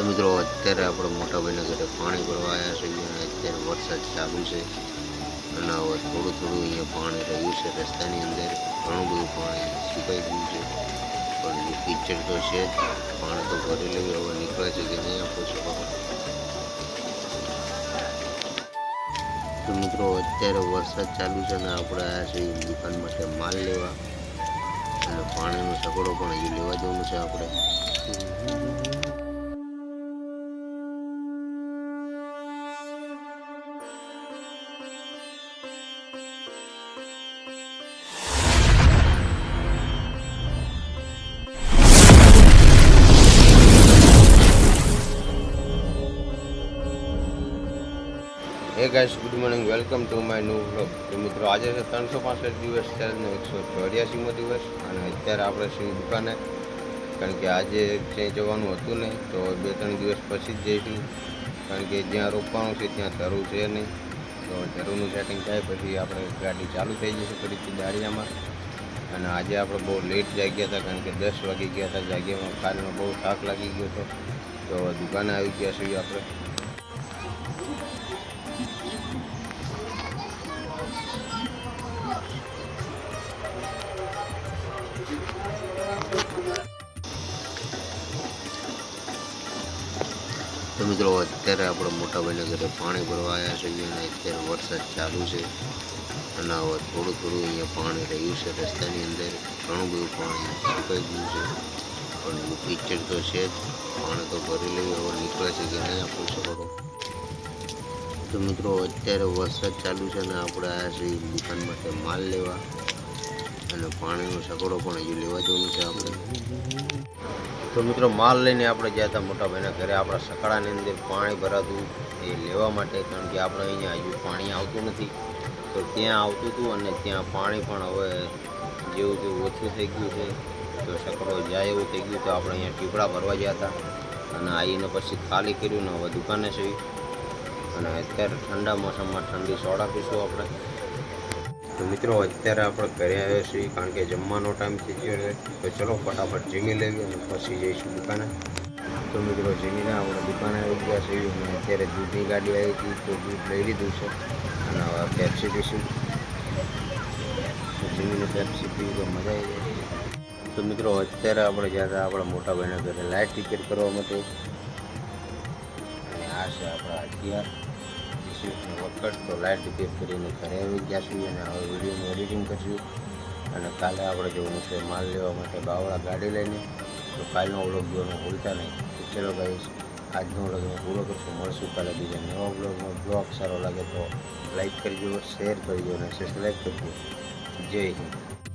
તો મિત્રો અત્યારે આપણે મોટા ભાઈના ઘરે પાણી ભરવા આવ્યા છીએ અને અત્યારે વરસાદ ચાલુ છે અને હવે થોડું અહીંયા પાણી રહ્યું છે રસ્તાની અંદર ઘણું બધું પાણી સુકાઈ ગયું છે પણ કીચડ તો છે જ પાણી તો ભરી લેવું હવે નીકળે છે કે નહીં આપો છો તો મિત્રો અત્યારે વરસાદ ચાલુ છે અને આપણે આવ્યા છીએ દુકાન માટે માલ લેવા અને પાણીનો સગવડો પણ હજુ લેવા જવાનું છે આપણે હે guys good morning welcome to my new vlog તો મિત્રો આજે છે 365 દિવસ ચેલેન્જનો 184મો દિવસ અને અત્યારે આપણે છીએ દુકાને કારણ કે આજે ક્યાંય જવાનું હતું નહીં તો 2-3 દિવસ પછી જ જઈશું કારણ કે જ્યાં રોકવાનું છે ત્યાં ધરું છે નહીં તો ધરુંનું સેટિંગ થાય પછી આપણે ગાડી ચાલુ થઈ જશે ફરીથી દાળિયામાં અને આજે આપણે બહુ લેટ જાગ્યા હતા કારણ કે 10 વાગી ગયા હતા જાગ્યામાં કારણે બહુ થાક લાગી ગયો હતો તો દુકાને આવી ગયા છીએ આપણે તો મિત્રો અત્યારે આપણે મોટા ભાઈના ઘરે પાણી ભરવા આવ્યા છીએ અને અત્યારે વરસાદ ચાલુ છે અને હવે થોડું અહીંયા પાણી રહ્યું છે રસ્તાની અંદર ઘણું બધું પાણી સુકાઈ ગયું છે પણ કીચડ તો છે જ પાણી તો ભરી લેવું હવે નીકળે છે કે નહીં આપો છો તો મિત્રો અત્યારે વરસાદ ચાલુ છે અને આપણે આવ્યા છીએ દુકાન માટે માલ લેવા અને પાણીનો સગવડો પણ હજુ લેવા જવાનું છે આપણે તો મિત્રો માલ લઈને આપણે ગયા હતા મોટા ભાઈના ઘરે આપણા સકડાની અંદર પાણી ભરાતું એ લેવા માટે કારણ કે આપણે અહીંયા હજુ પાણી આવતું નથી તો ત્યાં આવતું હતું અને ત્યાં પાણી પણ હવે જેવું ઓછું થઈ ગયું છે તો સકડો જાય એવું થઈ ગયું તો આપણે અહીંયા ટીપડા ભરવા ગયા હતા અને આવીને પછી ખાલી કર્યું ને હવે દુકાને છે અને અત્યારે ઠંડા મોસમમાં ઠંડી સોડા પીશું આપણે તો મિત્રો અત્યારે આપણે ઘરે આવ્યા છીએ કારણ કે જમવાનો ટાઈમ થઈ ગયો છે તો ચલો ફટાફટ જમી લેવી અને પછી જઈશું દુકાને તો મિત્રો જમીને આપણે દુકાને આવી ગયા છીએ અને અત્યારે દૂધની ગાડી આવી હતી તો દૂધ લઈ લીધું છે અને હવે પેપ્સી પીશું જમીને પેપ્સી પીવી તો મજા આવી જાય તો મિત્રો અત્યારે આપણે ગયા હતા આપણા મોટા ભાઈના ઘરે લાઇટ ટિકિટ કરવા માટે અને આ છે આપણા હથિયાર વખત તો લાઇટ ટિકિટ કરીને ઘરે આવી ગયા છીએ અને હવે વિડીયોનું એડિટિંગ કરીશું અને કાલે આપણે જવાનું છે માલ લેવા માટે બાવળા ગાડી લઈને તો કાલનો વ્લોગ જોવાનું ભૂલતા નહીં તો ચલો ગાઈસ આજનો વ્લોગ હું પૂરો કરશું મળશું કાલે બીજા નવા વ્લોગમાં બ્લોગ સારો લાગે તો લાઈક કરજો શેર કરજો અને સબસ્ક્રાઈબ કરજો જય હિન્દ